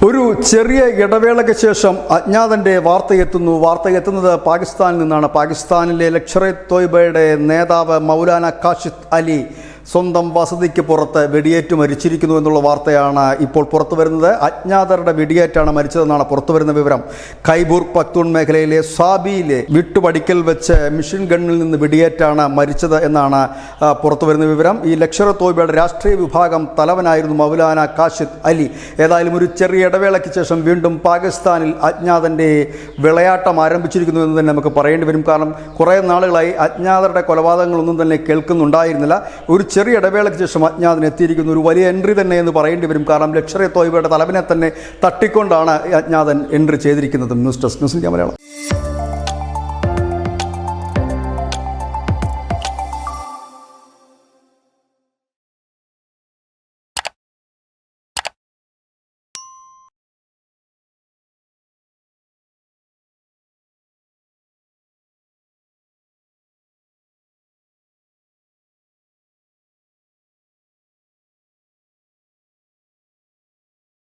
ഒരു ചെറിയ ഇടവേളയ്ക്ക് ശേഷം അജ്ഞാതൻ്റെ വാർത്തയെത്തുന്നത് പാകിസ്ഥാനിൽ നിന്നാണ്. പാകിസ്ഥാനിലെ ലഷ്കർ ഇ തോയ്ബയുടെ നേതാവ് മൗലാന കാശിദ് അലി സ്വന്തം വസതിക്ക് പുറത്ത് വെടിയേറ്റ് മരിച്ചിരിക്കുന്നു എന്നുള്ള വാർത്തയാണ് ഇപ്പോൾ പുറത്തു വരുന്നത്. അജ്ഞാതരുടെ വെടിയേറ്റാണ് മരിച്ചതെന്നാണ് പുറത്തുവരുന്ന വിവരം. ഖൈബൂർ പഖ്തൂൺ മേഖലയിലെ സാബിയിലെ വിട്ടുപടിക്കൽ വെച്ച് മിഷൻ ഗണ്ണിൽ നിന്ന് വെടിയേറ്റാണ് മരിച്ചത് എന്നാണ് പുറത്തുവരുന്ന വിവരം. ഈ ലഷ്കർ ഇ തോയ്ബയുടെ രാഷ്ട്രീയ വിഭാഗം തലവനായിരുന്നു മൗലാന കാശിദ് അലി. ഏതായാലും ഒരു ചെറിയ ഇടവേളയ്ക്ക് ശേഷം വീണ്ടും പാകിസ്ഥാനിൽ അജ്ഞാതൻ്റെ വിളയാട്ടം ആരംഭിച്ചിരിക്കുന്നു എന്ന് തന്നെ നമുക്ക് പറയേണ്ടി വരും. കാരണം കുറേ നാളുകളായി അജ്ഞാതരുടെ കൊലപാതകങ്ങളൊന്നും തന്നെ കേൾക്കുന്നുണ്ടായിരുന്നില്ല. ഒരു ചെറിയ ഇടവേളയ്ക്ക് ശേഷം അജ്ഞാതൻ എത്തിയിരിക്കുന്നു. ഒരു വലിയ എൻട്രി തന്നെ എന്ന് പറയേണ്ടി വരും. കാരണം ലഷ്കർ ഇ തോയ്ബയുടെ തലവനെ തന്നെ തട്ടിക്കൊണ്ടാണ് അജ്ഞാതൻ എൻട്രി ചെയ്തിരിക്കുന്നത്. News desk news India Malayalam.